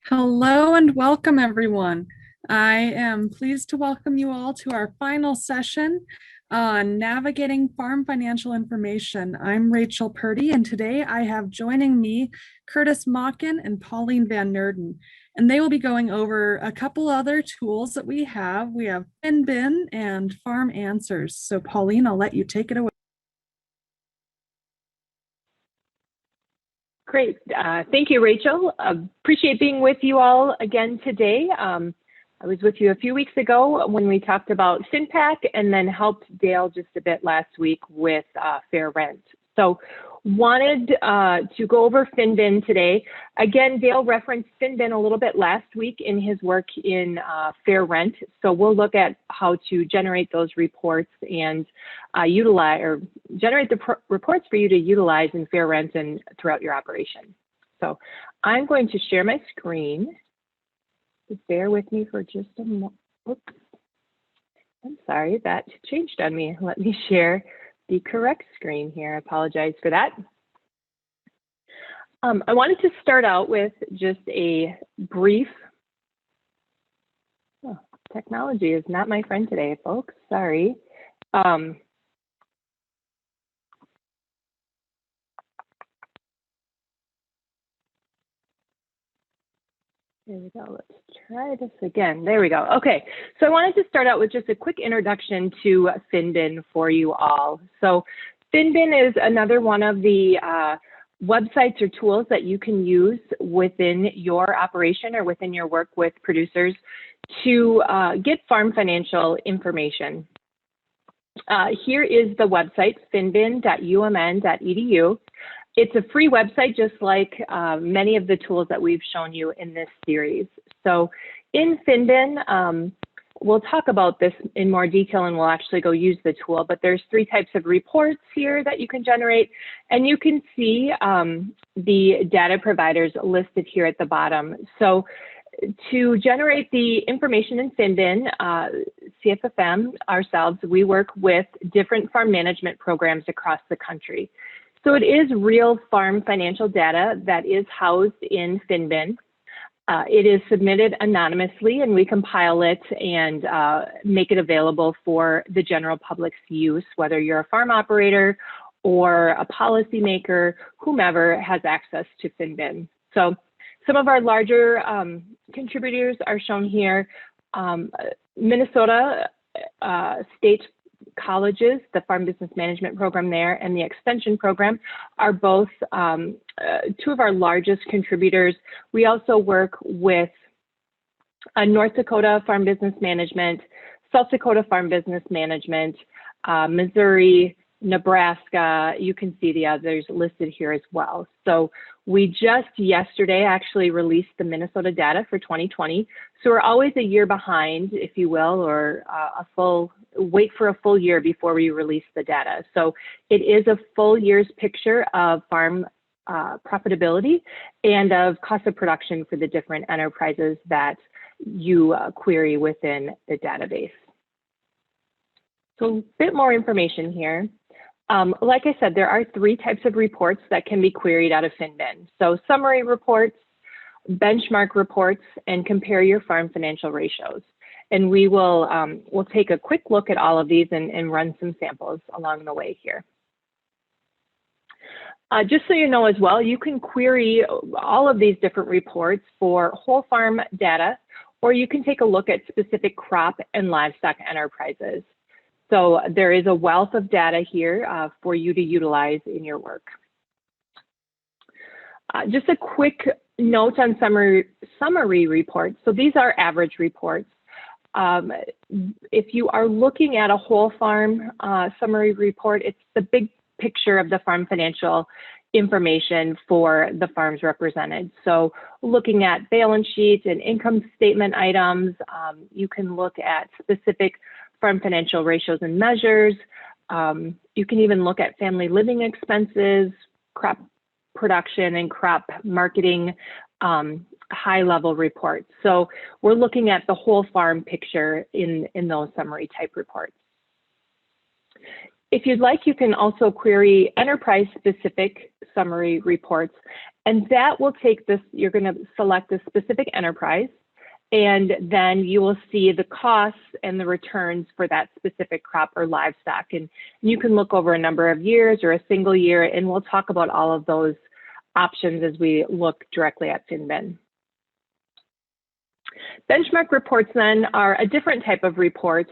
Hello and welcome, everyone. I am pleased to welcome you all to our final session on navigating farm financial information. I'm Rachel Purdy, and today I have joining me Curtis Mockin and Pauline Van Nerden, and they will be going over a couple other tools that we have. We have FinBin and FarmAnswers. So Pauline, I'll let you take it away. Great. Thank you, Rachel. Appreciate being with you all again today. I was with you a few weeks ago when we talked about FinPack and then helped Dale just a bit last week with Fair Rent. So wanted to go over FinBin today. Again, Dale referenced FinBin a little bit last week in his work in Fair Rent. So we'll look at how to generate those reports and utilize or generate the reports for you to utilize in Fair Rent and throughout your operation. So I'm going to share my screen. Just bear with me for just a moment. Oops. I'm sorry, that changed on me. Let me share the correct screen here. I apologize for that. I wanted to start out with just a brief, technology is not my friend today, folks, sorry. There we go, let's try this again. There we go, okay. So I wanted to start out with just a quick introduction to FinBin for you all. So FinBin is another one of the websites or tools that you can use within your operation or within your work with producers to get farm financial information. Here is the website, finbin.umn.edu. It's a free website, just like many of the tools that we've shown you in this series. So in FinBin, we'll talk about this in more detail and we'll actually go use the tool, but there's three types of reports here that you can generate. And you can see the data providers listed here at the bottom. So to generate the information in FinBin, CFFM ourselves, we work with different farm management programs across the country. So it is real farm financial data that is housed in FinBin. It is submitted anonymously and we compile it and make it available for the general public's use, whether you're a farm operator or a policymaker, whomever has access to FinBin. So some of our larger contributors are shown here. Minnesota State Colleges, the Farm Business Management Program there, and the Extension Program are both two of our largest contributors. We also work with North Dakota Farm Business Management, South Dakota Farm Business Management, Missouri, Nebraska. You can see the others listed here as well. So we just yesterday actually released the Minnesota data for 2020. So we're always a year behind, if you will, or wait for a full year before we release the data. So it is a full year's picture of farm profitability and of cost of production for the different enterprises that you query within the database. So a bit more information here. Like I said, there are three types of reports that can be queried out of FinBin. So summary reports, benchmark reports, and compare your farm financial ratios. And we will we'll take a quick look at all of these and run some samples along the way here. Just so you know as well, you can query all of these different reports for whole farm data, or you can take a look at specific crop and livestock enterprises. So there is a wealth of data here for you to utilize in your work. Just a quick note on summary reports. So these are average reports. If you are looking at a whole farm summary report, it's the big picture of the farm financial information for the farms represented. So looking at balance sheets and income statement items, you can look at specific farm financial ratios and measures. You can even look at family living expenses, crop production, and crop marketing high-level reports. So we're looking at the whole farm picture in those summary type reports. If you'd like, you can also query enterprise-specific summary reports. And that will take this, you're going to select a specific enterprise, and then you will see the costs and the returns for that specific crop or livestock. And you can look over a number of years or a single year, and we'll talk about all of those options as we look directly at FinBin. Benchmark reports then are a different type of report.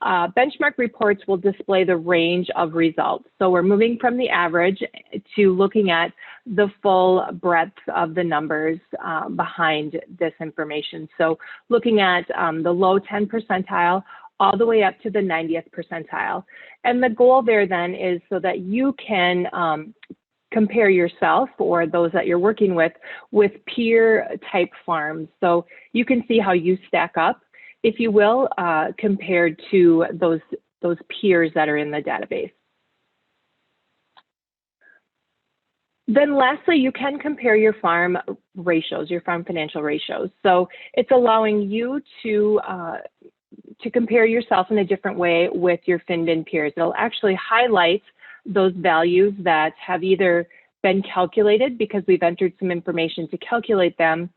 Benchmark reports will display the range of results. So we're moving from the average to looking at the full breadth of the numbers behind this information. So looking at the low 10 percentile all the way up to the 90th percentile. And the goal there then is so that you can compare yourself or those that you're working with peer type farms. So you can see how you stack up, if you will, compared to those peers that are in the database. Then lastly, you can compare your farm ratios, your farm financial ratios. So it's allowing you to compare yourself in a different way with your FinBin peers. It'll actually highlight those values that have either been calculated because we've entered some information to calculate them,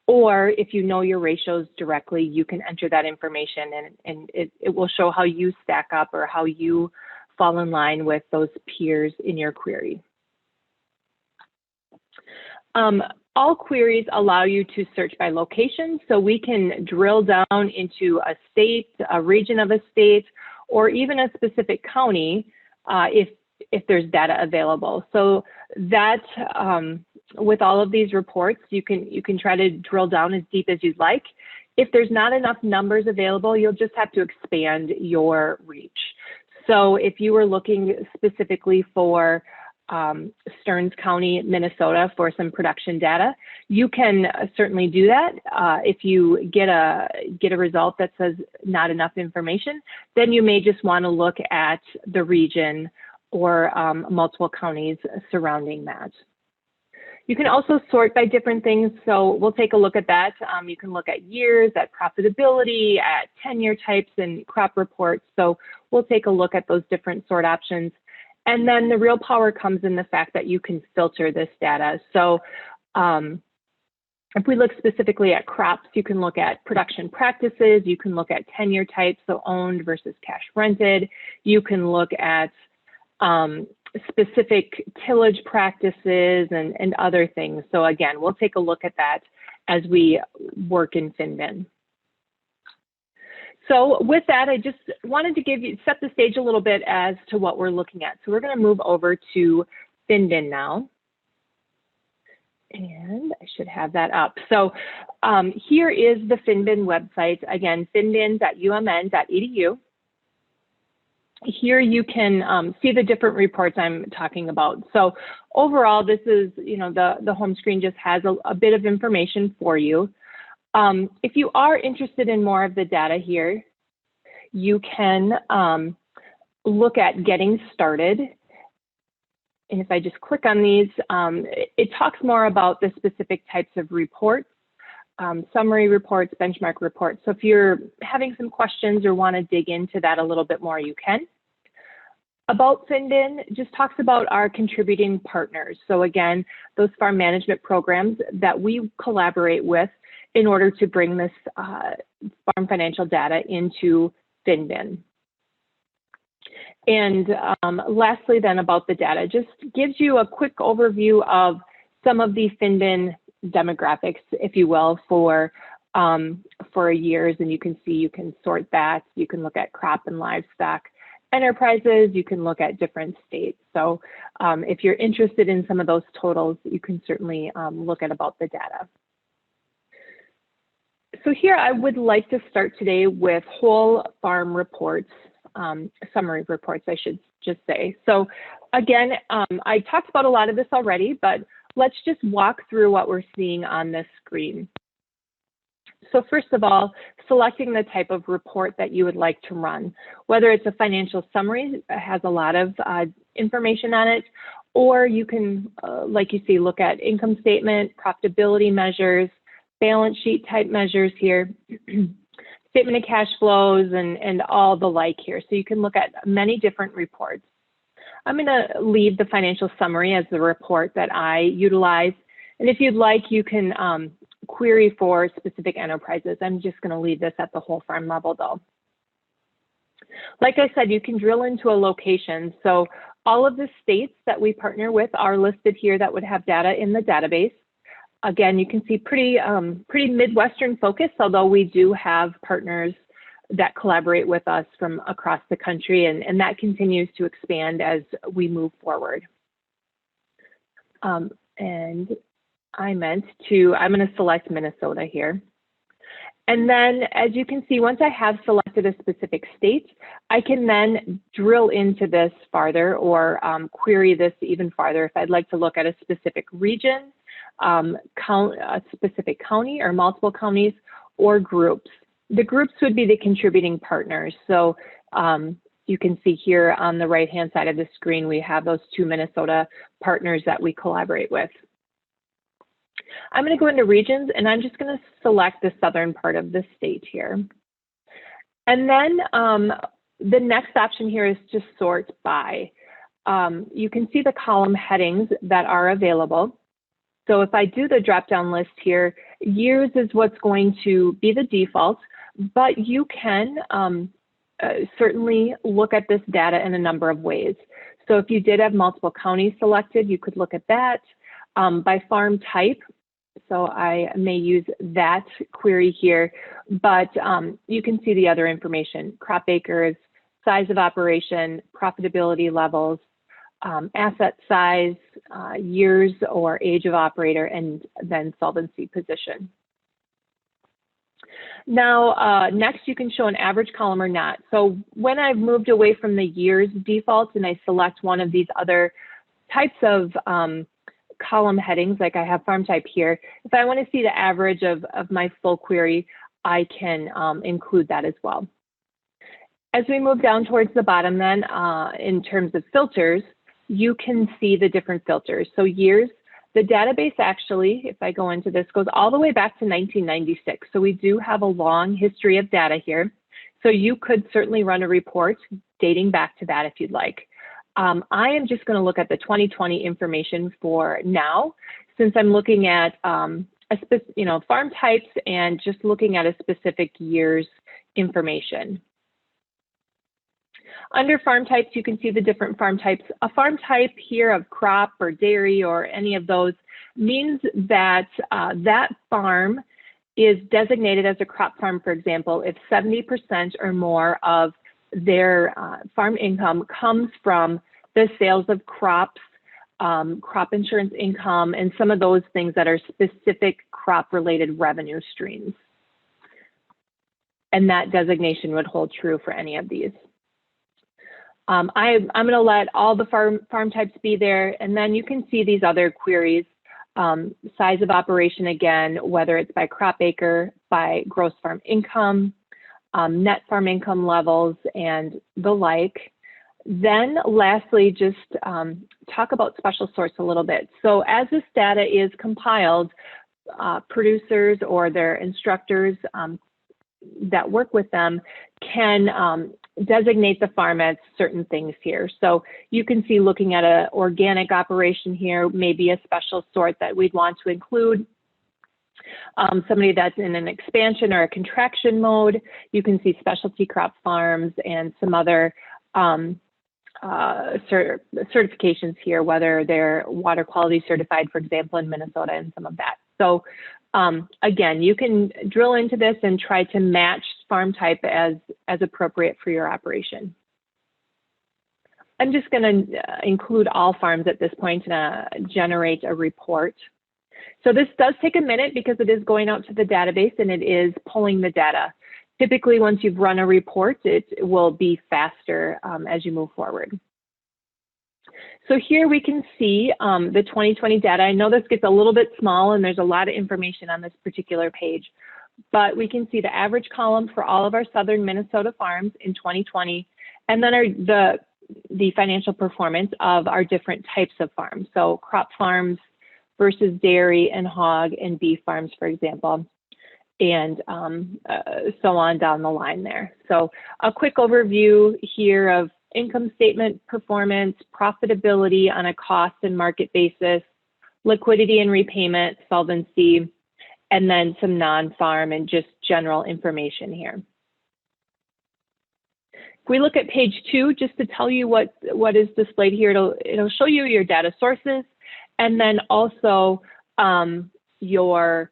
or if you know your ratios directly, you can enter that information and it will show how you stack up or how you fall in line with those peers in your query. All queries allow you to search by location, so we can drill down into a state, a region of a state, or even a specific county if there's data available. So that with all of these reports, you can try to drill down as deep as you'd like. If there's not enough numbers available, you'll just have to expand your reach. So if you were looking specifically for Stearns County, Minnesota for some production data, you can certainly do that. If you get a result that says not enough information, then you may just want to look at the region or multiple counties surrounding that. You can also sort by different things, so we'll take a look at that. You can look at years, at profitability, at tenure types and crop reports. So we'll take a look at those different sort options. And then the real power comes in the fact that you can filter this data. So if we look specifically at crops, you can look at production practices, you can look at tenure types, so owned versus cash rented. You can look at specific tillage practices and other things. So again, we'll take a look at that as we work in FinBin. So with that, I just wanted to set the stage a little bit as to what we're looking at. So we're going to move over to FinBin now. And I should have that up. So here is the FinBin website. Again, finbin.umn.edu. Here you can see the different reports I'm talking about. So overall, this is, the home screen just has a bit of information for you. If you are interested in more of the data here, you can look at getting started. And if I just click on these, it talks more about the specific types of reports, summary reports, benchmark reports. So if you're having some questions or want to dig into that a little bit more, you can. About FinBin just talks about our contributing partners. So again, those farm management programs that we collaborate with in order to bring this farm financial data into FinBin. And lastly then about the data, just gives you a quick overview of some of the FinBin demographics, if you will, for years, and you can see, you can sort that, you can look at crop and livestock enterprises, you can look at different states. So if you're interested in some of those totals, you can certainly look at about the data. So here I would like to start today with whole farm reports, summary reports, I should just say. So again, I talked about a lot of this already, but let's just walk through what we're seeing on this screen. So first of all, selecting the type of report that you would like to run, whether it's a financial summary that has a lot of information on it, or you can, like you see, look at income statement, profitability measures, balance sheet type measures here, statement of cash flows, and all the like here. So you can look at many different reports. I'm going to leave the financial summary as the report that I utilize. And if you'd like, you can query for specific enterprises. I'm just going to leave this at the whole farm level though. Like I said, you can drill into a location. So all of the states that we partner with are listed here that would have data in the database. Again, you can see pretty Midwestern focused, although we do have partners that collaborate with us from across the country, and that continues to expand as we move forward. And I'm going to select Minnesota here. And then, as you can see, once I have selected a specific state, I can then drill into this farther or query this even farther if I'd like to look at a specific region, a specific county or multiple counties, or groups. The groups would be the contributing partners. So you can see here on the right-hand side of the screen, we have those 2 Minnesota partners that we collaborate with. I'm going to go into regions, and I'm just going to select the southern part of the state here. And then the next option here is to sort by. You can see the column headings that are available. So if I do the drop-down list here, years is what's going to be the default, but you can certainly look at this data in a number of ways. So if you did have multiple counties selected, you could look at that. By farm type, so I may use that query here, but you can see the other information: crop acres, size of operation, profitability levels, asset size, years or age of operator, and then solvency position. Now, next you can show an average column or not. So when I've moved away from the years default and I select one of these other types of column headings, like I have farm type here, if I want to see the average of my full query, I can include that as well. As we move down towards the bottom then, in terms of filters, you can see the different filters. So years, the database actually, if I go into this, goes all the way back to 1996. So we do have a long history of data here. So you could certainly run a report dating back to that if you'd like. I am just going to look at the 2020 information for now, since I'm looking at farm types and just looking at a specific year's information. Under farm types, you can see the different farm types. A farm type here of crop or dairy or any of those means that that farm is designated as a crop farm, for example, if 70% or more of their farm income comes from the sales of crops, crop insurance income, and some of those things that are specific crop-related revenue streams. And that designation would hold true for any of these. I'm going to let all the farm types be there, and then you can see these other queries, size of operation again, whether it's by crop acre, by gross farm income, net farm income levels, and the like. Then lastly, just talk about special source a little bit. So as this data is compiled, producers or their instructors that work with them can designate the farm as certain things here. So you can see, looking at an organic operation here, maybe a special sort that we'd want to include. Somebody that's in an expansion or a contraction mode. You can see specialty crop farms and some other certifications here, whether they're water quality certified, for example, in Minnesota, and some of that. So again, you can drill into this and try to match farm type as appropriate for your operation. I'm just going to include all farms at this point and generate a report. So this does take a minute because it is going out to the database and it is pulling the data. Typically, once you've run a report, it will be faster as you move forward. So here we can see the 2020 data. I know this gets a little bit small and there's a lot of information on this particular page, but we can see the average column for all of our southern Minnesota farms in 2020, and then the financial performance of our different types of farms. So crop farms versus dairy and hog and beef farms, for example, and so on down the line there. So a quick overview here of income statement performance, profitability on a cost and market basis, liquidity and repayment, solvency, and then some non-farm and just general information here. If we look at page 2, just to tell you what is displayed here, it'll show you your data sources and then also your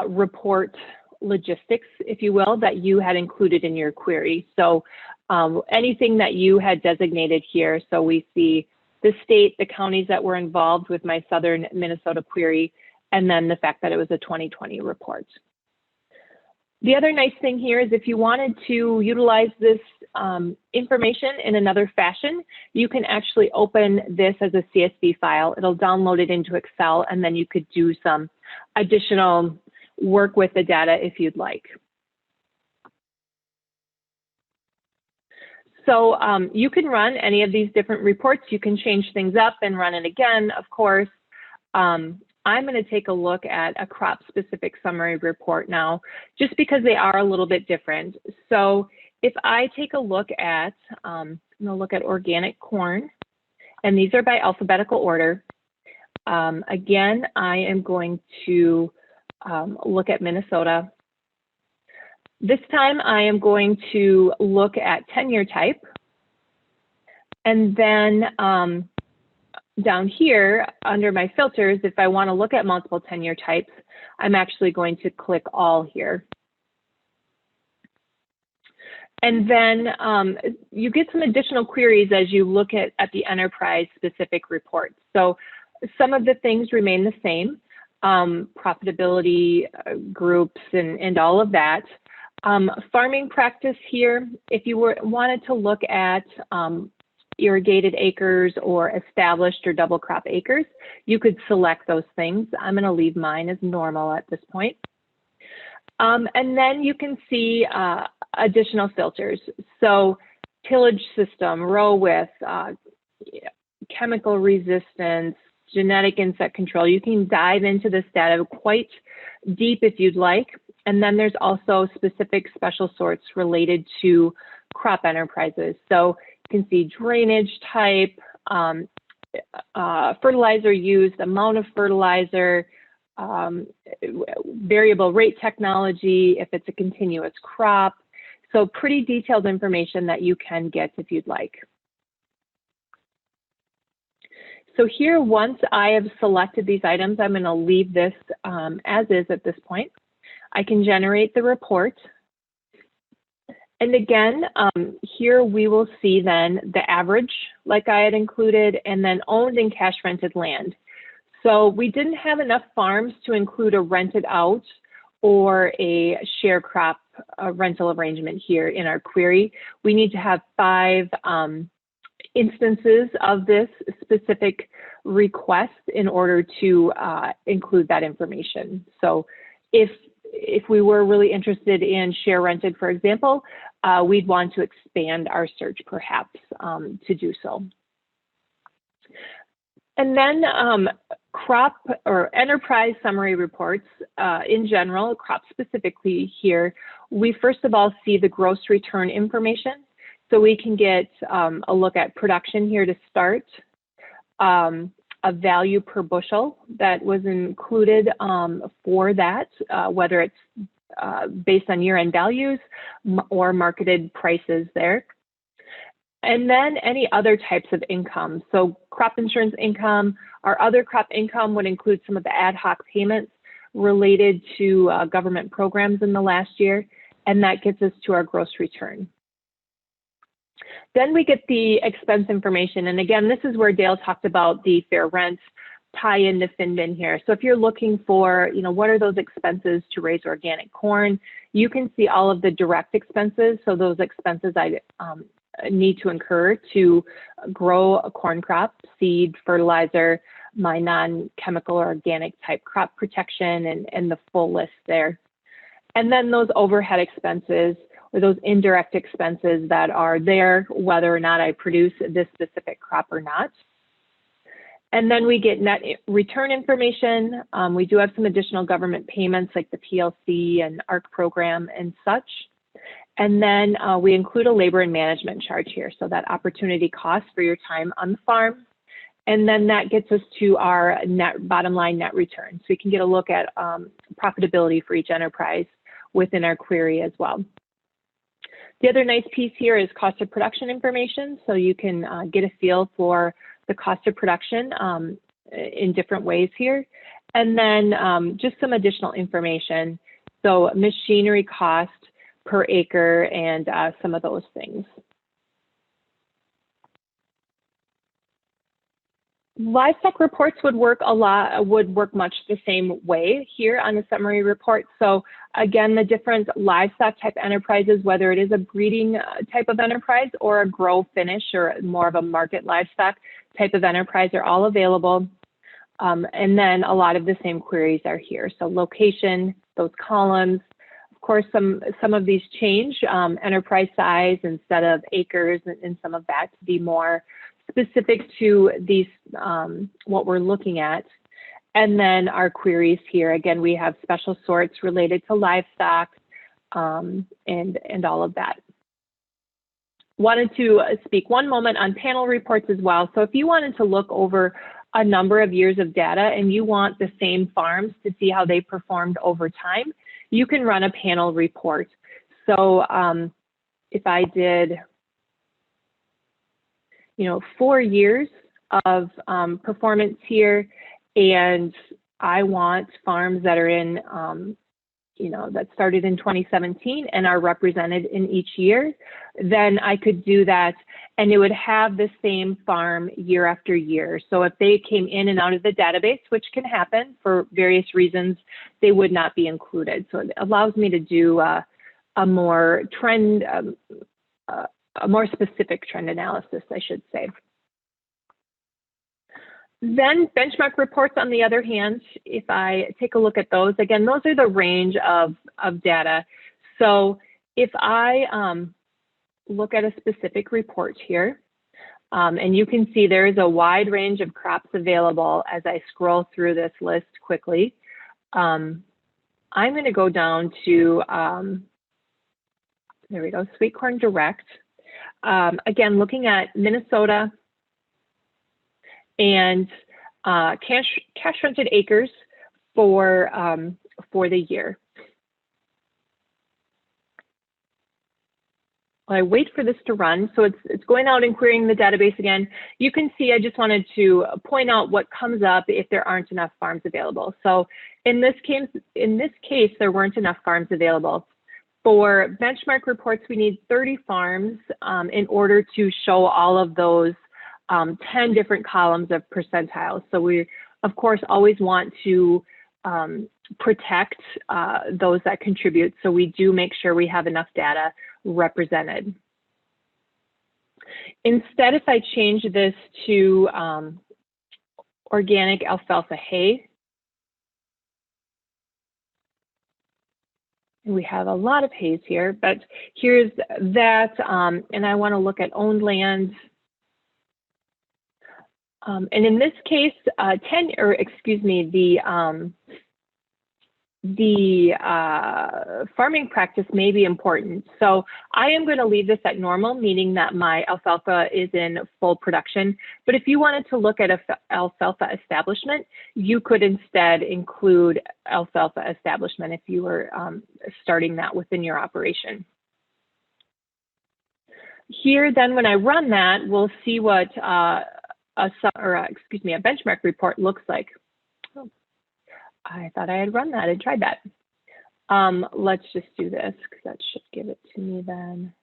report logistics, if you will, that you had included in your query. So anything that you had designated here. So we see the state, the counties that were involved with my Southern Minnesota query, and then the fact that it was a 2020 report. The other nice thing here is if you wanted to utilize this information in another fashion, you can actually open this as a CSV file. It'll download it into Excel, and then you could do some additional work with the data if you'd like. So you can run any of these different reports. You can change things up and run it again, of course. I'm going to take a look at a crop-specific summary report now, just because they are a little bit different. So if I take a look at, I'm going to look at organic corn, and these are by alphabetical order. Again, I am going to look at Minnesota. This time I am going to look at tenure type. And then down here under my filters, if I want to look at multiple tenure types, I'm actually going to click all here. And then you get some additional queries as you look at the enterprise specific reports. So some of the things remain the same, profitability groups and all of that. Farming practice here, if you wanted to look at irrigated acres or established or double crop acres, you could select those things. I'm going to leave mine as normal at this point. And then you can see additional filters. So tillage system, row width, chemical resistance, genetic insect control. You can dive into this data quite deep if you'd like. And then there's also specific special sorts related to crop enterprises. So you can see drainage type, fertilizer used, amount of fertilizer, variable rate technology, if it's a continuous crop. So pretty detailed information that you can get if you'd like. So here, once I have selected these items, I'm going to leave this as is at this point. I can generate the report. And again, here we will see then the average, like I had included, and then owned and cash rented land. So we didn't have enough farms to include a rented out or a share crop rental arrangement here in our query. We need to have 5 instances of this specific request in order to include that information. So if we were really interested in share rented, for example, we'd want to expand our search perhaps to do so. And then crop or enterprise summary reports in general, crop specifically here, we first of all see the gross return information. So we can get a look at production here to start, a value per bushel that was included for that, whether it's based on year-end values or marketed prices there. And then any other types of income. So crop insurance income, our other crop income would include some of the ad hoc payments related to government programs in the last year, and that gets us to our gross return. Then we get the expense information. And again, this is where Dale talked about the fair rent tie into FinBin here. So if you're looking for, what are those expenses to raise organic corn, you can see all of the direct expenses. So those expenses I need to incur to grow a corn crop, seed, fertilizer, my non-chemical or organic type crop protection, and the full list there. And then those overhead expenses, or those indirect expenses that are there, whether or not I produce this specific crop or not. And then we get net return information. We do have some additional government payments like the PLC and ARC program and such. And then we include a labor and management charge here. So that opportunity cost for your time on the farm. And then that gets us to our bottom line net return. So we can get a look at profitability for each enterprise within our query as well. The other nice piece here is cost of production information. So you can get a feel for the cost of production in different ways here. And then just some additional information. So machinery cost per acre and some of those things. Livestock reports would work much the same way here on the summary report. So again, the different livestock type enterprises, whether it is a breeding type of enterprise or a grow finish or more of a market livestock type of enterprise, are all available. And then a lot of the same queries are here. So location, those columns, of course, some of these change, enterprise size instead of acres, and some of that to be more specific to these, what we're looking at. And then our queries here, again, we have special sorts related to livestock and all of that. Wanted to speak one moment on panel reports as well. So if you wanted to look over a number of years of data and you want the same farms to see how they performed over time, you can run a panel report. So if I did, 4 years of performance here, and I want farms that are in, that started in 2017 and are represented in each year, then I could do that and it would have the same farm year after year. So if they came in and out of the database, which can happen for various reasons, they would not be included. So it allows me to do a more specific trend analysis, I should say. Then benchmark reports, on the other hand, if I take a look at those, again, those are the range of data. So if I look at a specific report here, and you can see there is a wide range of crops available as I scroll through this list quickly. I'm going to go down to, there we go, Sweet Corn Direct. Again, looking at Minnesota and cash rented acres for the year. I wait for this to run, so it's going out and querying the database again. You can see I just wanted to point out what comes up if there aren't enough farms available. So in this case, there weren't enough farms available. For benchmark reports, we need 30 farms in order to show all of those 10 different columns of percentiles. So we, of course, always want to protect those that contribute. So we do make sure we have enough data represented. Instead, if I change this to organic alfalfa hay, we have a lot of hays here, but here's that, and I want to look at owned land. And in this case, the farming practice may be important. So I am going to leave this at normal, meaning that my alfalfa is in full production. But if you wanted to look at alfalfa establishment, you could instead include alfalfa establishment if you were starting that within your operation. Here, then, when I run that, we'll see what a benchmark report looks like. I thought I had run that and tried that. Let's just do this because that should give it to me then.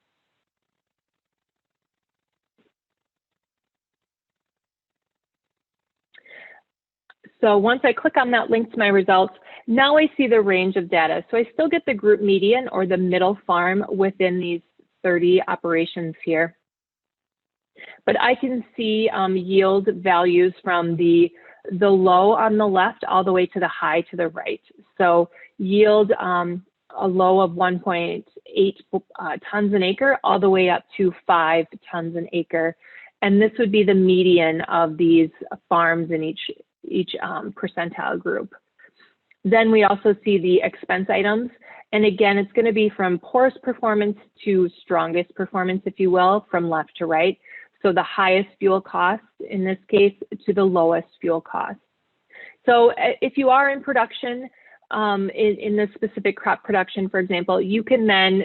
So once I click on that link to my results, now I see the range of data. So I still get the group median or the middle farm within these 30 operations here. But I can see yield values from the low on the left all the way to the high to the right. So yield a low of 1.8 tons an acre all the way up to 5 tons an acre. And this would be the median of these farms in each percentile group. Then we also see the expense items. And again, it's going to be from poorest performance to strongest performance, if you will, from left to right. So the highest fuel cost, in this case, to the lowest fuel cost. So if you are in production, in this specific crop production, for example, you can then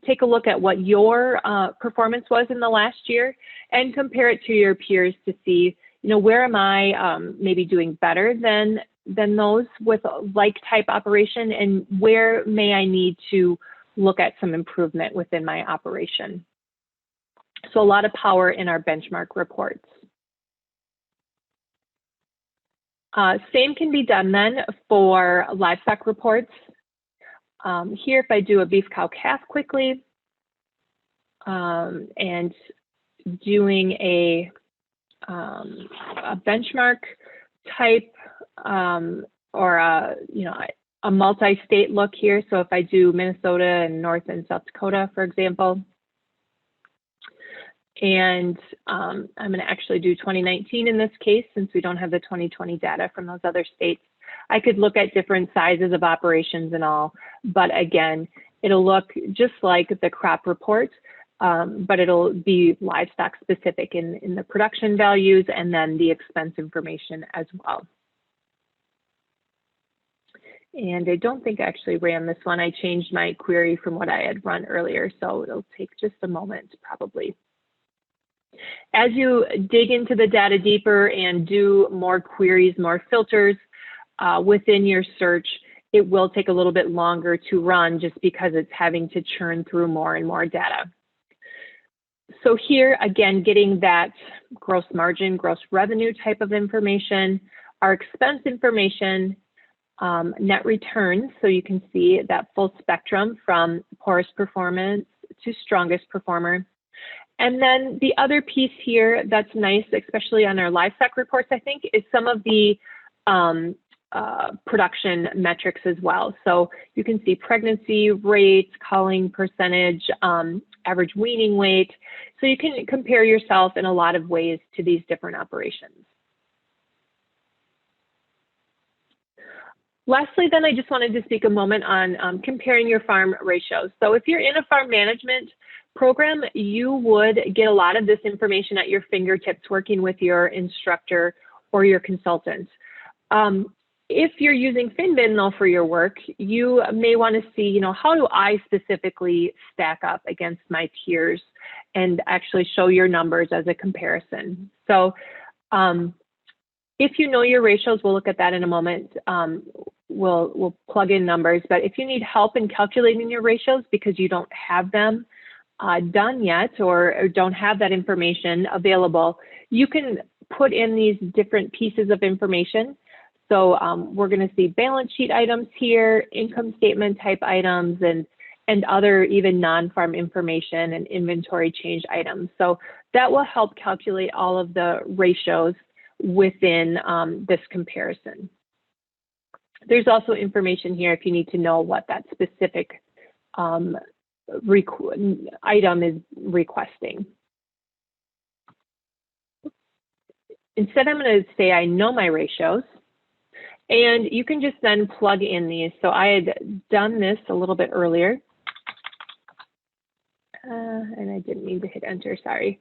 take a look at what your performance was in the last year and compare it to your peers to see, where am I maybe doing better than those with a like type operation, and where may I need to look at some improvement within my operation. So a lot of power in our benchmark reports. Same can be done then for livestock reports. Here, if I do a beef cow calf quickly, and doing a benchmark type or a multi-state look here. So if I do Minnesota and North and South Dakota, for example, and I'm going to actually do 2019 in this case, since we don't have the 2020 data from those other states. I could look at different sizes of operations and all, but again, it'll look just like the crop report, but it'll be livestock specific in the production values and then the expense information as well. And I don't think I actually ran this one. I changed my query from what I had run earlier, so it'll take just a moment probably. As you dig into the data deeper and do more queries, more filters within your search, it will take a little bit longer to run just because it's having to churn through more and more data. So here, again, getting that gross margin, gross revenue type of information, our expense information, net returns, so you can see that full spectrum from poorest performance to strongest performer. And then the other piece here that's nice, especially on our livestock reports, I think, is some of the production metrics as well. So you can see pregnancy rates, culling percentage, average weaning weight. So you can compare yourself in a lot of ways to these different operations. Lastly, then I just wanted to speak a moment on comparing your farm ratios. So if you're in a farm management program, you would get a lot of this information at your fingertips working with your instructor or your consultant. If you're using FinBin though for your work, you may want to see, how do I specifically stack up against my peers and actually show your numbers as a comparison. So if you know your ratios, we'll look at that in a moment. We'll plug in numbers, but if you need help in calculating your ratios because you don't have them done yet or don't have that information available, you can put in these different pieces of information. So we're going to see balance sheet items here, income statement type items, and other even non-farm information and inventory change items. So that will help calculate all of the ratios within this comparison. There's also information here if you need to know what that specific item is requesting. Instead, I'm going to say I know my ratios, and you can just then plug in these. So I had done this a little bit earlier, and I didn't mean to hit enter, sorry.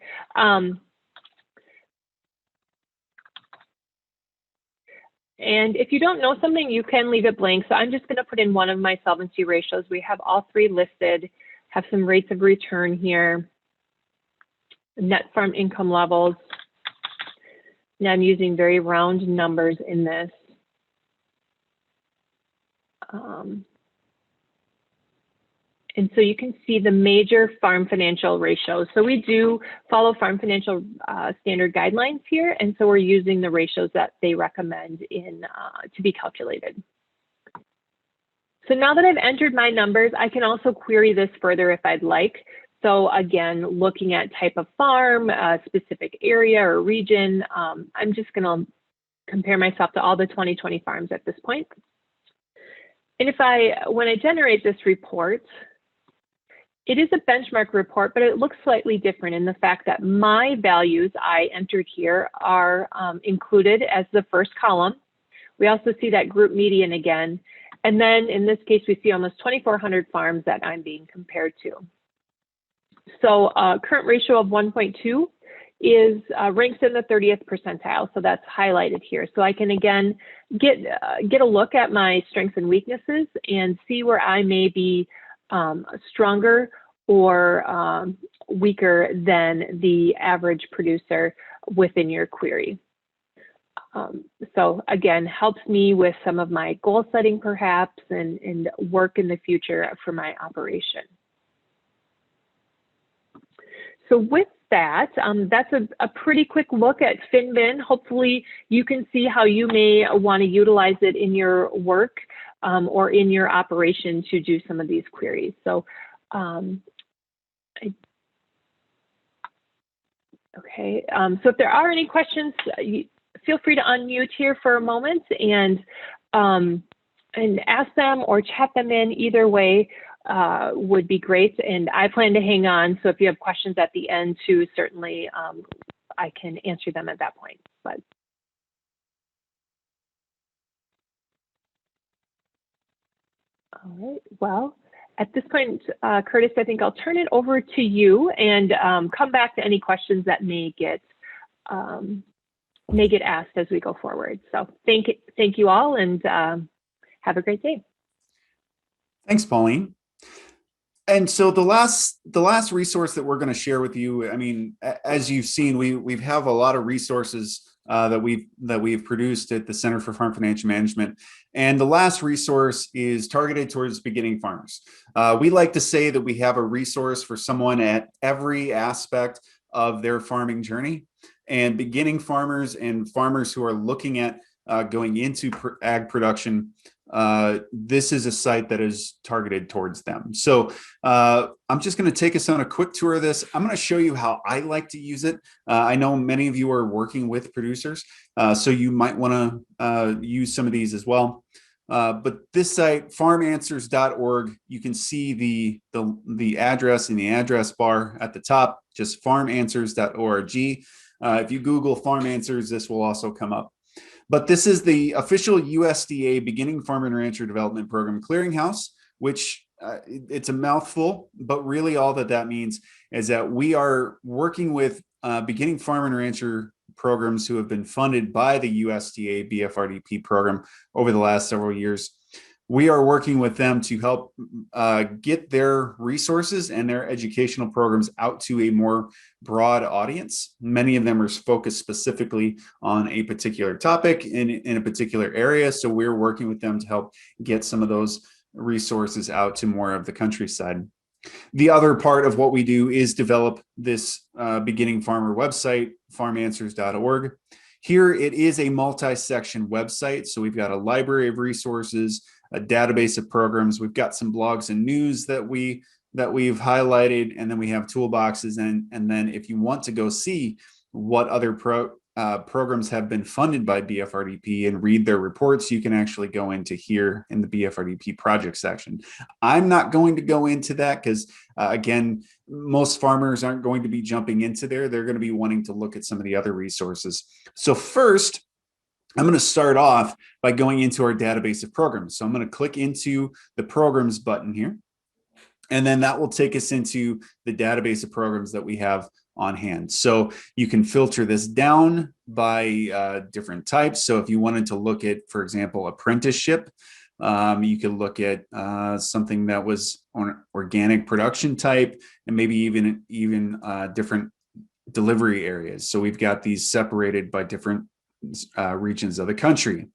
And if you don't know something, you can leave it blank. So I'm just going to put in one of my solvency ratios. We have all three listed, have some rates of return here, net farm income levels. Now I'm using very round numbers in this. And so you can see the major farm financial ratios. So we do follow farm financial standard guidelines here, and so we're using the ratios that they recommend to be calculated. So now that I've entered my numbers, I can also query this further if I'd like. So again, looking at type of farm, a specific area or region, I'm just going to compare myself to all the 2020 farms at this point. And when I generate this report, it is a benchmark report, but it looks slightly different in the fact that my values I entered here are included as the first column. We also see that group median again. And then in this case, we see almost 2,400 farms that I'm being compared to. So current ratio of 1.2 is ranks in the 30th percentile, so that's highlighted here. So I can again get a look at my strengths and weaknesses and see where I may be stronger or weaker than the average producer within your query. So again, helps me with some of my goal setting perhaps and work in the future for my operation. So with that, that's a pretty quick look at FinBin. Hopefully you can see how you may want to utilize it in your work or in your operation to do some of these queries. So okay, so if there are any questions, feel free to unmute here for a moment and ask them or chat them in. Either way would be great. And I plan to hang on. So if you have questions at the end too, certainly I can answer them at that point. But all right, well, at this point, Curtis, I think I'll turn it over to you and come back to any questions that may get asked as we go forward. So thank you all, and have a great day. Thanks, Pauline. And so the last resource that we're going to share with you, I mean, as you've seen, we have a lot of resources that we've produced at the Center for Farm Financial Management. And the last resource is targeted towards beginning farmers. We like to say that we have a resource for someone at every aspect of their farming journey. And beginning farmers and farmers who are looking at going into ag production, this is a site that is targeted towards them. So I'm just going to take us on a quick tour of this. I'm going to show you how I like to use it. I know many of you are working with producers, so you might want to use some of these as well. But this site, FarmAnswers.org, you can see the address in the address bar at the top, just FarmAnswers.org. If you Google Farm Answers, this will also come up. But this is the official USDA Beginning Farmer and Rancher Development Program Clearinghouse, which it's a mouthful, but really all that means is that we are working with beginning farmer and rancher programs who have been funded by the USDA BFRDP program over the last several years. We are working with them to help get their resources and their educational programs out to a more broad audience. Many of them are focused specifically on a particular topic in a particular area. So we're working with them to help get some of those resources out to more of the countryside. The other part of what we do is develop this beginning farmer website, farmanswers.org. Here it is a multi-section website. So we've got a library of resources, a database of programs. We've got some blogs and news that we've highlighted, and then we have toolboxes. And then if you want to go see what other programs have been funded by BFRDP and read their reports, you can actually go into here in the BFRDP project section. I'm not going to go into that because again, most farmers aren't going to be jumping into there. They're going to be wanting to look at some of the other resources. So first, I'm going to start off by going into our database of programs. So I'm going to click into the programs button here, and then that will take us into the database of programs that we have on hand. So you can filter this down by different types. So if you wanted to look at, for example, apprenticeship, you could look at something that was on organic production type, and maybe even different delivery areas. So we've got these separated by different regions of the country.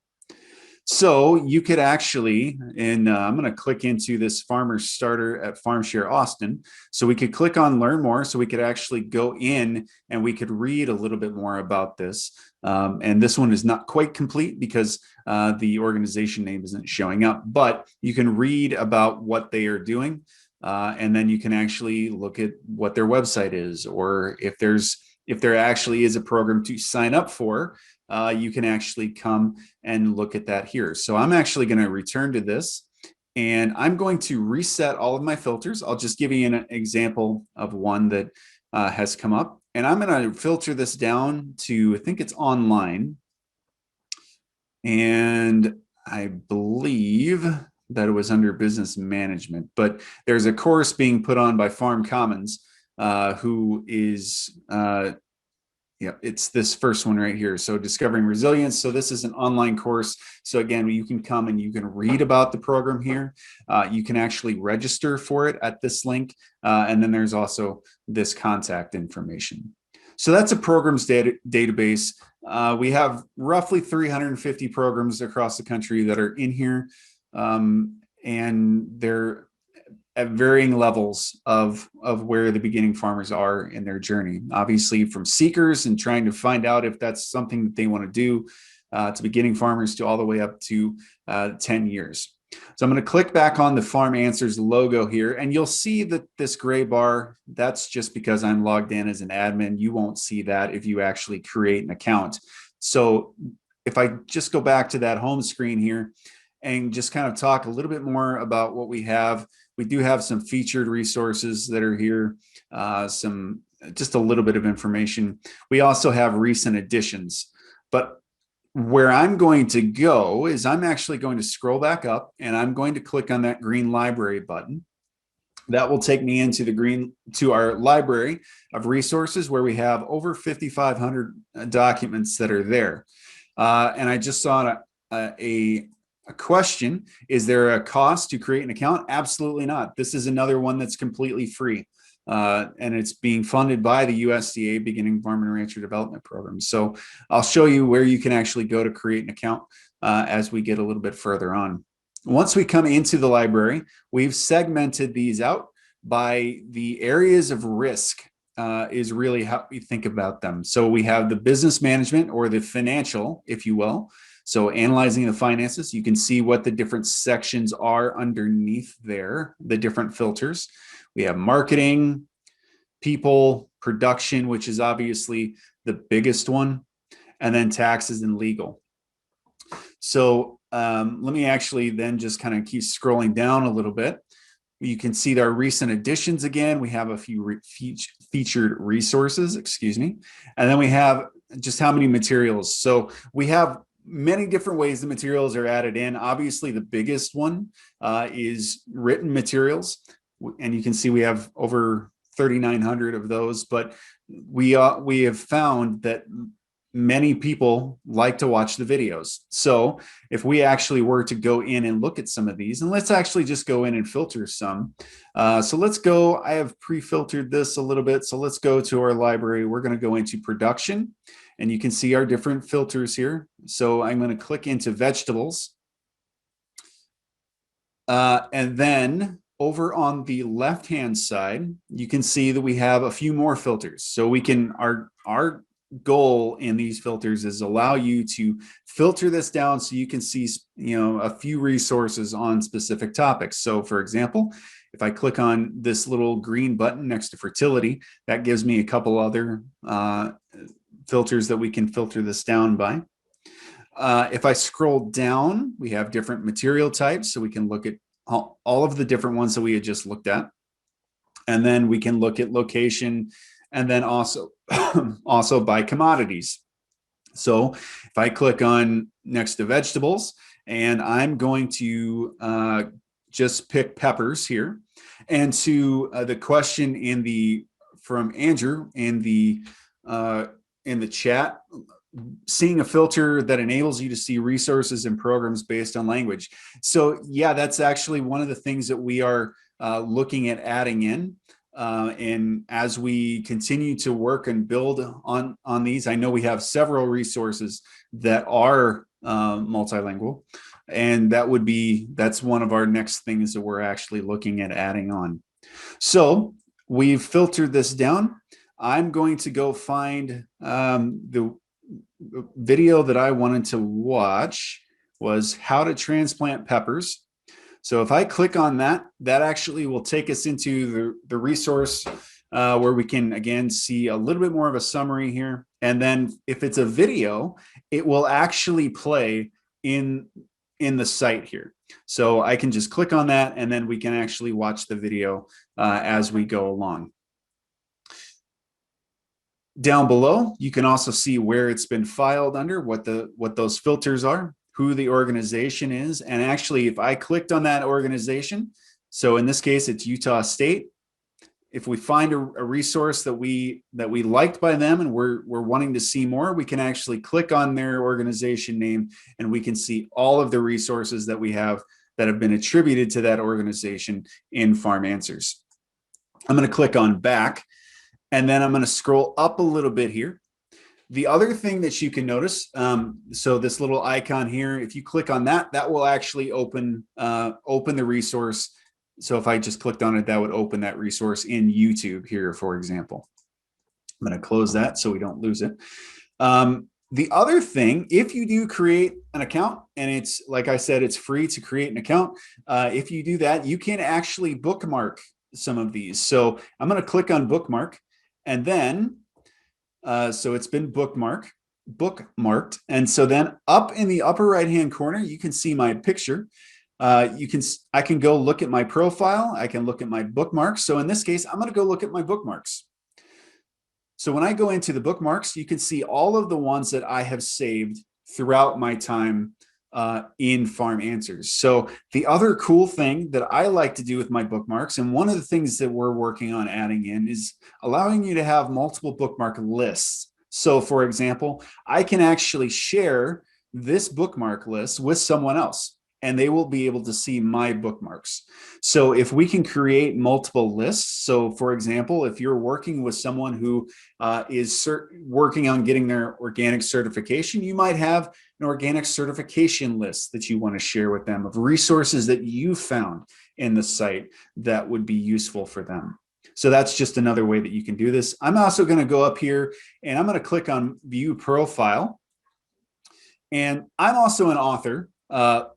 So you could actually, and I'm going to click into this farmer starter at FarmShare Austin. So we could click on learn more. So we could actually go in and we could read a little bit more about this. And this one is not quite complete because the organization name isn't showing up, but you can read about what they are doing. And then you can actually look at what their website is, or if there actually is a program to sign up for, you can actually come and look at that here. So I'm actually going to return to this, and I'm going to reset all of my filters. I'll just give you an example of one that has come up, and I'm going to filter this down to, I think it's online, and I believe that it was under business management, but there's a course being put on by Farm Commons who is Yeah, it's this first one right here. So discovering resilience. So this is an online course. So again, you can come and you can read about the program here. You can actually register for it at this link. And then there's also this contact information. So that's a programs database. We have roughly 350 programs across the country that are in here. And they're at varying levels of where the beginning farmers are in their journey. Obviously from seekers and trying to find out if that's something that they want to do, to beginning farmers, to all the way up to 10 years. So I'm going to click back on the FarmAnswers logo here, and you'll see that this gray bar, that's just because I'm logged in as an admin. You won't see that if you actually create an account. So if I just go back to that home screen here and just kind of talk a little bit more about what we have. We do have some featured resources that are here, just a little bit of information. We also have recent additions, but where I'm going to go is I'm actually going to scroll back up and I'm going to click on that green library button. That will take me to our library of resources where we have over 5,500 documents that are there. And I just saw a question: is there a cost to create an account? Absolutely not. This is another one that's completely free, and it's being funded by the USDA Beginning Farm and Rancher Development Program. So I'll show you where you can actually go to create an account as we get a little bit further on. Once we come into the library, we've segmented these out by the areas of risk, is really how we think about them. So we have the business management, or the financial, if you will. So analyzing the finances, you can see what the different sections are underneath there, the different filters. We have marketing, people, production, which is obviously the biggest one, and then taxes and legal. So let me actually then just kind of keep scrolling down a little bit. You can see our recent additions again. We have a few featured resources, excuse me. And then we have just how many materials. So we have many different ways the materials are added in. Obviously, the biggest one is written materials. And you can see we have over 3,900 of those, but we have found that many people like to watch the videos. So if we actually were to go in and look at some of these, and let's actually just go in and filter some. So let's go, I have pre-filtered this a little bit. So let's go to our library. We're going to go into production, and you can see our different filters here. So I'm going to click into vegetables. And then over on the left-hand side, you can see that we have a few more filters. So we can, our goal in these filters is allow you to filter this down so you can see, a few resources on specific topics. So for example, if I click on this little green button next to fertility, that gives me a couple other filters that we can filter this down by. If I scroll down, we have different material types, so we can look at all of the different ones that we had just looked at. And then we can look at location, and then also by commodities. So if I click on next to vegetables, and I'm going to just pick peppers here, and to the question from Andrew in the chat, seeing a filter that enables you to see resources and programs based on language. So yeah, that's actually one of the things that we are looking at adding in. And as we continue to work and build on these, I know we have several resources that are multilingual, and that's one of our next things that we're actually looking at adding on. So we've filtered this down. I'm going to go find the video that I wanted to watch was how to transplant peppers. So if I click on that, that actually will take us into the resource where we can, again, see a little bit more of a summary here. And then if it's a video, it will actually play in the site here. So I can just click on that, and then we can actually watch the video as we go along. Down below, you can also see where it's been filed under, what those filters are, who the organization is. And actually, if I clicked on that organization, so in this case, it's Utah State, if we find a resource that we liked by them and we're wanting to see more, we can actually click on their organization name and we can see all of the resources that we have that have been attributed to that organization in FarmAnswers. I'm going to click on back, and then I'm going to scroll up a little bit here. The other thing that you can notice, so this little icon here, if you click on that, that will actually open the resource. So if I just clicked on it, that would open that resource in YouTube here, for example. I'm going to close that so we don't lose it. The other thing, if you do create an account, and it's, like I said, it's free to create an account. If you do that, you can actually bookmark some of these. So I'm going to click on bookmark, and then so it's been bookmarked. And so then up in the upper right-hand corner, you can see my picture. I can go look at my profile. I can look at my bookmarks. So in this case, I'm going to go look at my bookmarks. So when I go into the bookmarks, you can see all of the ones that I have saved throughout my time in FarmAnswers. So the other cool thing that I like to do with my bookmarks, and one of the things that we're working on adding in, is allowing you to have multiple bookmark lists. So for example, I can actually share this bookmark list with someone else, and they will be able to see my bookmarks. So if we can create multiple lists, so for example, if you're working with someone who is working on getting their organic certification, you might have an organic certification list that you want to share with them of resources that you found in the site that would be useful for them. So that's just another way that you can do this. I'm also going to go up here and I'm going to click on View Profile. And I'm also an author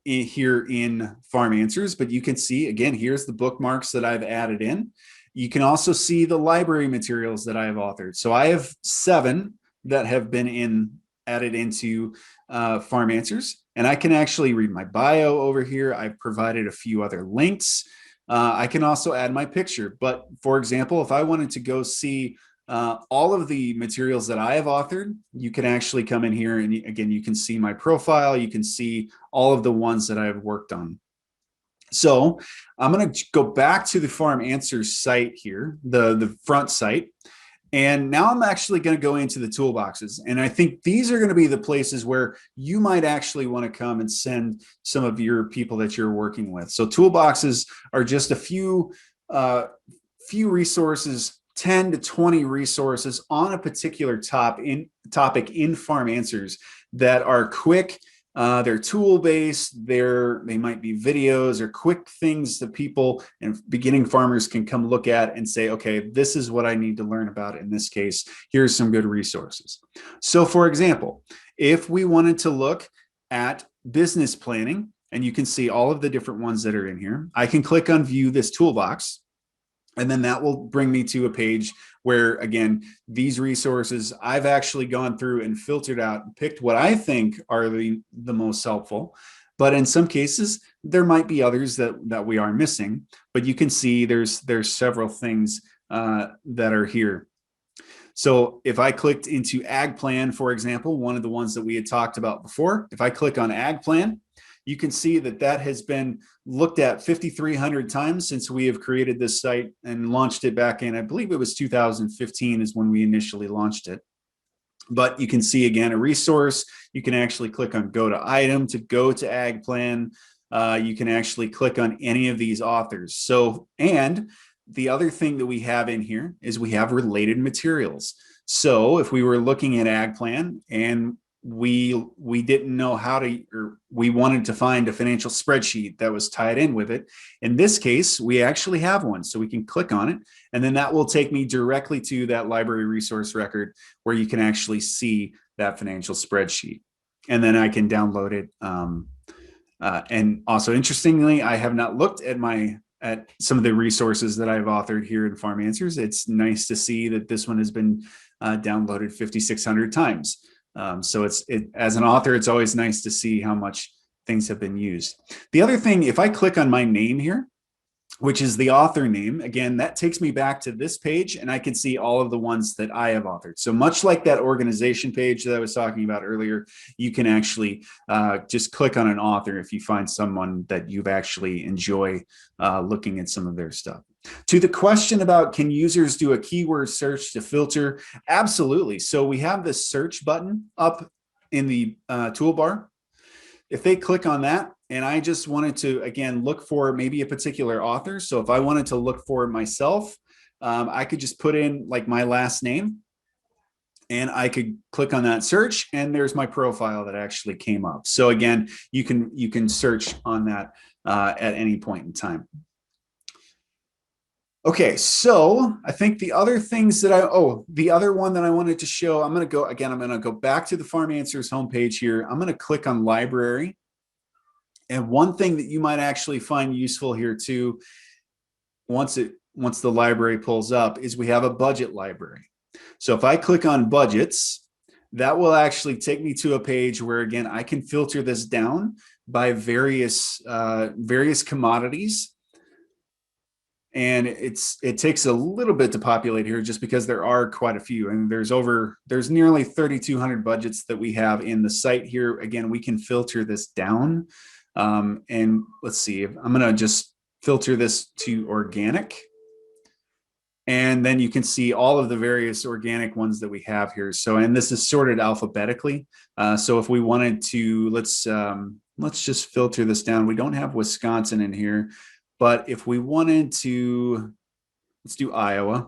here in FarmAnswers, but you can see, again, here's the bookmarks that I've added in. You can also see the library materials that I have authored. So I have 7 that have been added into FarmAnswers, and I can actually read my bio over here. I've provided a few other links. I can also add my picture, but for example, if I wanted to go see all of the materials that I have authored, you can actually come in here and again, you can see my profile. You can see all of the ones that I've worked on. So I'm going to go back to the FarmAnswers site here, the front site. And now I'm actually going to go into the toolboxes. And I think these are going to be the places where you might actually want to come and send some of your people that you're working with. So toolboxes are just a few resources, 10 to 20 resources on a particular topic in FarmAnswers that are quick. They're tool-based, they might be videos or quick things that people and beginning farmers can come look at and say, okay, this is what I need to learn about in this case. Here's some good resources. So for example, if we wanted to look at business planning, and you can see all of the different ones that are in here, I can click on View this toolbox. And then that will bring me to a page where, again, these resources, I've actually gone through and filtered out and picked what I think are the most helpful. But in some cases, there might be others that we are missing. But you can see there's several things that are here. So if I clicked into Ag Plan, for example, one of the ones that we had talked about before, if I click on Ag Plan, you can see that has been looked at 5,300 times since we have created this site and launched it back in, I believe it was 2015 is when we initially launched it. But you can see, again, a resource. You can actually click on Go to Item to go to Ag Plan. You can actually click on any of these authors. So, and the other thing that we have in here is we have related materials. So if we were looking at Ag Plan and we didn't know how to, or we wanted to find a financial spreadsheet that was tied in with it. In this case, we actually have one, so we can click on it, and then that will take me directly to that library resource record where you can actually see that financial spreadsheet, and then I can download it. And also, interestingly, I have not looked at some of the resources that I've authored here in FarmAnswers. It's nice to see that this one has been downloaded 5,600 times. So as an author, it's always nice to see how much things have been used. The other thing, if I click on my name here, which is the author name, again, that takes me back to this page and I can see all of the ones that I have authored. So much like that organization page that I was talking about earlier, you can actually just click on an author if you find someone that you've actually enjoy looking at some of their stuff. To the question about can users do a keyword search to filter? Absolutely. So we have this search button up in the toolbar. If they click on that, and I just wanted to, again, look for maybe a particular author. So if I wanted to look for myself, I could just put in like my last name, and I could click on that search, and there's my profile that actually came up. So again, you can search on that at any point in time. Okay, so I think the other things that the other one that I wanted to show, I'm going to go back to the FarmAnswers homepage here. I'm going to click on library. And one thing that you might actually find useful here too, once the library pulls up, is we have a budget library. So if I click on budgets, that will actually take me to a page where, again, I can filter this down by various commodities. And it takes a little bit to populate here just because there are quite a few, and there's nearly 3,200 budgets that we have in the site here. Again, we can filter this down. And let's see, I'm going to just filter this to organic. And then you can see all of the various organic ones that we have here. So, and this is sorted alphabetically. So if we wanted to, let's just filter this down. We don't have Wisconsin in here, but if we wanted to, let's do Iowa.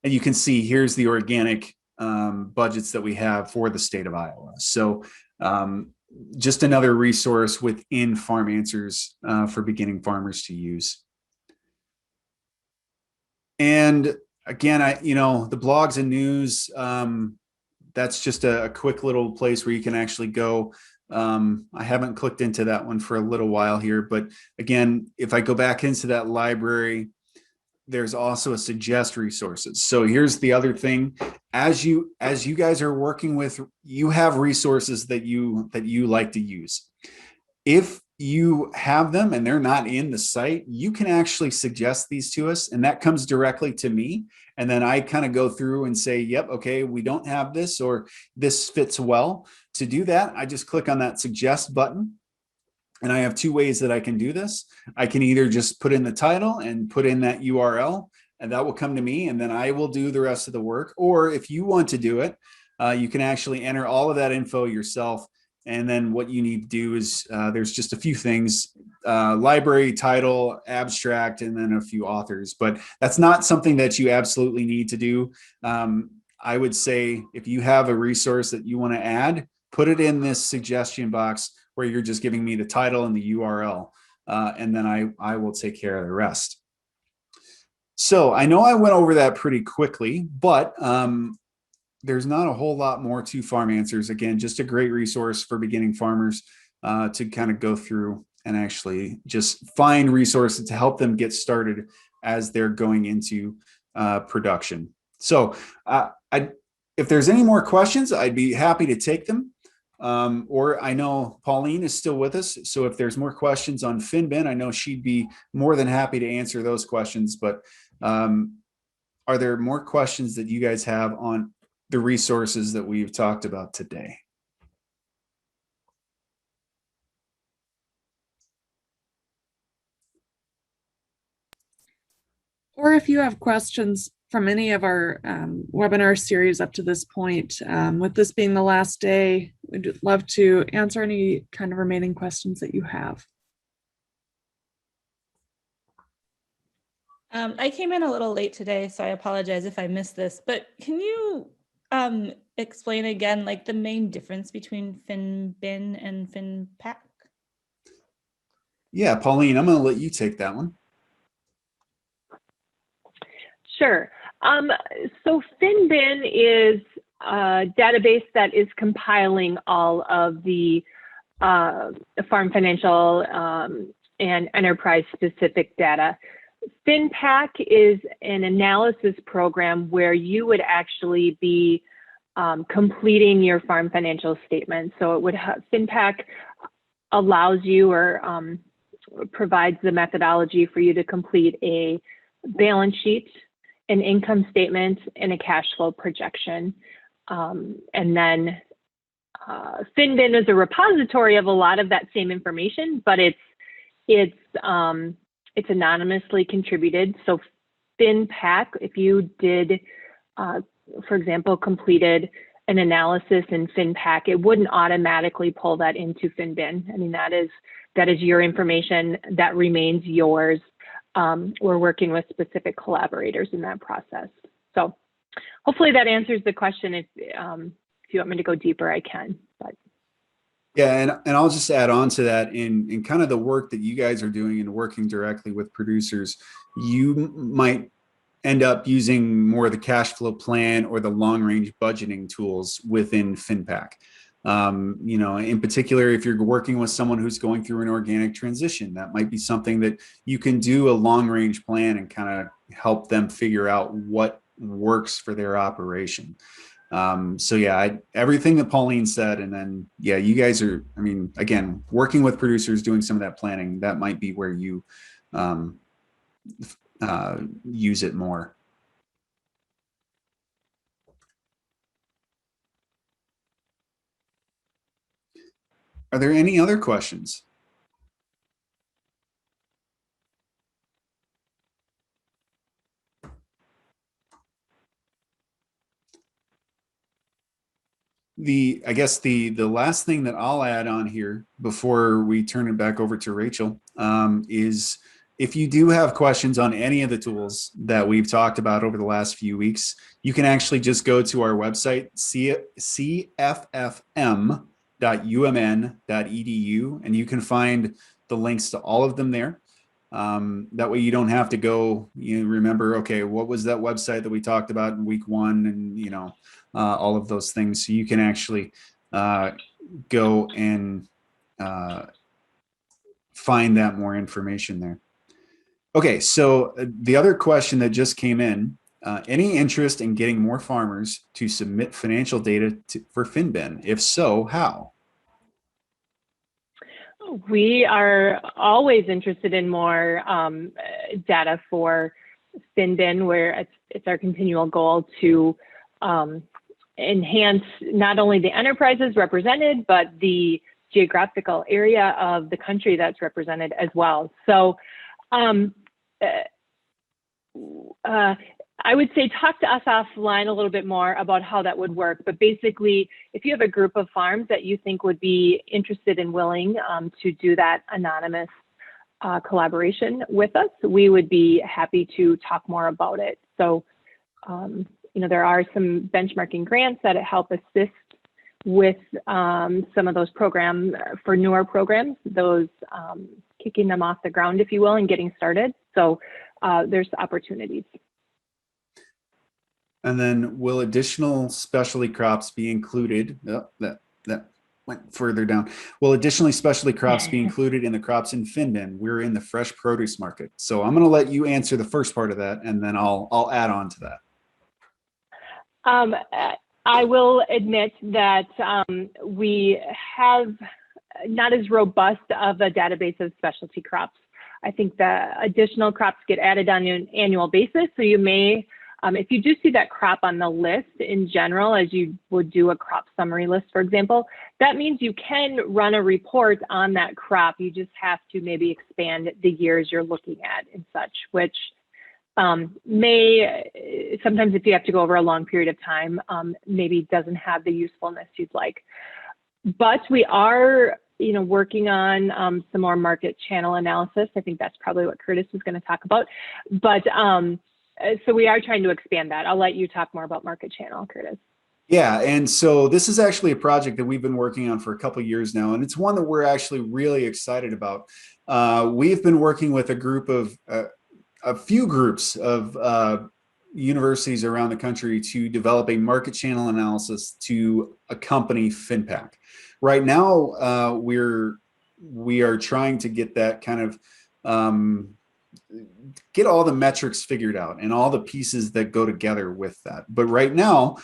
And you can see here's the organic budgets that we have for the state of Iowa. So just another resource within FarmAnswers for beginning farmers to use. And again, the blogs and news, that's just a quick little place where you can actually go. I haven't clicked into that one for a little while here, but again, if I go back into that library, there's also a suggest resources. So here's the other thing. As you guys are working with, you have resources that you like to use. If you have them and they're not in the site, you can actually suggest these to us, and that comes directly to me. And then I kind of go through and say, yep, okay, we don't have this, or this fits well. To do that, I just click on that suggest button. And I have two ways that I can do this. I can either just put in the title and put in that URL, and that will come to me, and then I will do the rest of the work. Or if you want to do it, you can actually enter all of that info yourself. And then what you need to do is there's just a few things, library, title, abstract, and then a few authors. But that's not something that you absolutely need to do. I would say if you have a resource that you want to add, put it in this suggestion box where you're just giving me the title and the URL, and then I will take care of the rest. So I know I went over that pretty quickly, but there's not a whole lot more to FarmAnswers. Again, just a great resource for beginning farmers to kind of go through and actually just find resources to help them get started as they're going into production. So if there's any more questions, I'd be happy to take them. Or I know Pauline is still with us. So if there's more questions on FinBin, I know she'd be more than happy to answer those questions. But are there more questions that you guys have on the resources that we've talked about today? Or if you have questions from any of our webinar series up to this point, with this being the last day, we'd love to answer any kind of remaining questions that you have. I came in a little late today, so I apologize if I missed this, but can you explain again, like, the main difference between FinBin and FinPack? Yeah, Pauline, I'm going to let you take that one. Sure. So FinBin is a database that is compiling all of the farm financial and enterprise specific data. FinPack is an analysis program where you would actually be completing your farm financial statement. So it would FinPack allows you or provides the methodology for you to complete a balance sheet, an income statement, and a cash flow projection. And then FinBin is a repository of a lot of that same information, but it's it's anonymously contributed. So FinPack, if you did, for example, completed an analysis in FinPack, it wouldn't automatically pull that into FinBin. I mean, that is your information that remains yours. We're working with specific collaborators in that process. So hopefully that answers the question. If you want me to go deeper, I can. But yeah, and I'll just add on to that in kind of the work that you guys are doing and working directly with producers, you might end up using more of the cash flow plan or the long range budgeting tools within FinPack. You know, in particular, if you're working with someone who's going through an organic transition, that might be something that you can do a long range plan and kind of help them figure out what works for their operation. So yeah, everything that Pauline said, and then yeah, you guys are, I mean, again, working with producers, doing some of that planning, that might be where you use it more. Are there any other questions? I guess the last thing that I'll add on here before we turn it back over to Rachel is if you do have questions on any of the tools that we've talked about over the last few weeks, you can actually just go to our website, cffm.umn.edu, and you can find the links to all of them there. That way you don't have to go, you remember, okay, what was that website that we talked about in week 1, and you know, all of those things. So you can actually go and find that more information there. Okay, so the other question that just came in, any interest in getting more farmers to submit financial data for FinBin? If so, how? We are always interested in more data for FinBin, where it's our continual goal to enhance not only the enterprises represented, but the geographical area of the country that's represented as well. So I would say talk to us offline a little bit more about how that would work. But basically, if you have a group of farms that you think would be interested and willing to do that anonymous collaboration with us, we would be happy to talk more about it. So, you know, there are some benchmarking grants that help assist with some of those programs for newer programs, those kicking them off the ground, if you will, and getting started. So there's opportunities. And then will additional specialty crops be included? Oh, that went further down. Will additionally specialty crops be included in the crops in FinBin? We're in the fresh produce market. So I'm going to let you answer the first part of that, and then I'll add on to that. I will admit that we have not as robust of a database of specialty crops. I think the additional crops get added on an annual basis. So you may, if you do see that crop on the list in general, as you would do a crop summary list, for example, that means you can run a report on that crop. You just have to maybe expand the years you're looking at and such, which may, sometimes if you have to go over a long period of time, maybe doesn't have the usefulness you'd like. But we are, you know, working on some more market channel analysis. I think that's probably what Curtis is going to talk about. But so we are trying to expand that. I'll let you talk more about market channel, Curtis. Yeah, and so this is actually a project that we've been working on for a couple of years now, and it's one that we're actually really excited about. We've been working with a group of a few groups of universities around the country to develop a market channel analysis to accompany FinPack. Right now, we are trying to get that kind of get all the metrics figured out and all the pieces that go together with that. But right now,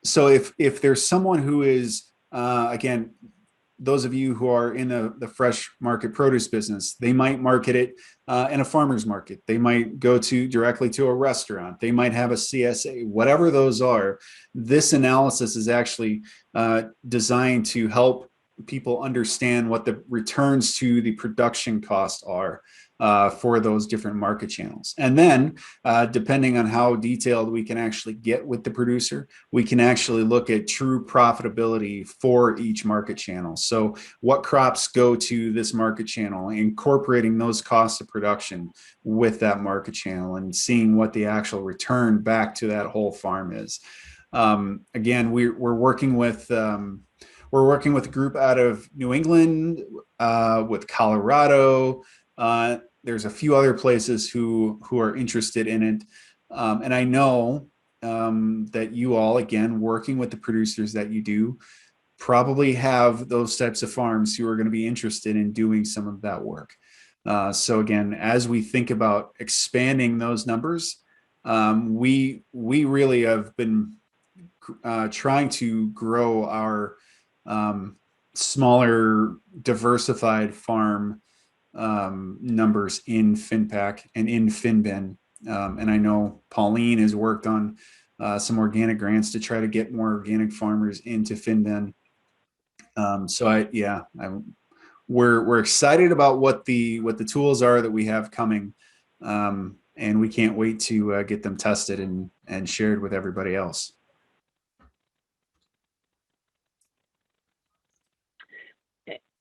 so if there's someone who is again, those of you who are in the fresh market produce business, they might market it in a farmer's market. They might go directly to a restaurant. They might have a CSA, whatever those are. This analysis is actually designed to help people understand what the returns to the production costs are for those different market channels. And then depending on how detailed we can actually get with the producer, we can actually look at true profitability for each market channel. So what crops go to this market channel, incorporating those costs of production with that market channel and seeing what the actual return back to that whole farm is. Again, we're working with a group out of New England, with Colorado. There's a few other places who are interested in it. And I know that you all, again, working with the producers that you do, probably have those types of farms who are going to be interested in doing some of that work. So again, as we think about expanding those numbers, we really have been trying to grow our smaller diversified farm numbers in FinPack and in FinBin. And I know Pauline has worked on some organic grants to try to get more organic farmers into FinBin. We're excited about what the tools are that we have coming, and we can't wait to get them tested and shared with everybody else.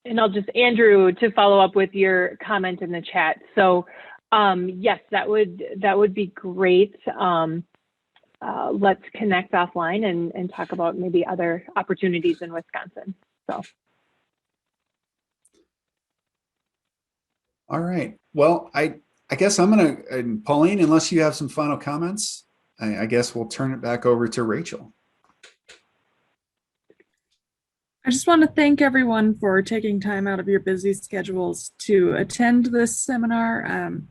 And I'll just, Andrew, to follow up with your comment in the chat. So yes, that would be great. Let's connect offline and talk about maybe other opportunities in Wisconsin. So. All right. Well, I guess I'm gonna, Pauline, unless you have some final comments, I guess we'll turn it back over to Rachel. I just want to thank everyone for taking time out of your busy schedules to attend this seminar. And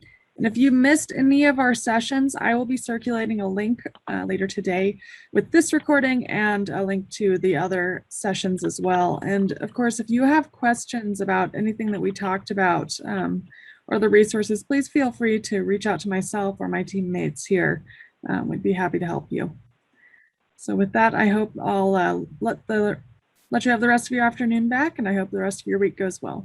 if you missed any of our sessions, I will be circulating a link later today with this recording and a link to the other sessions as well. And of course, if you have questions about anything that we talked about or the resources, please feel free to reach out to myself or my teammates here. We'd be happy to help you. So with that, I hope I'll let you have the rest of your afternoon back, and I hope the rest of your week goes well.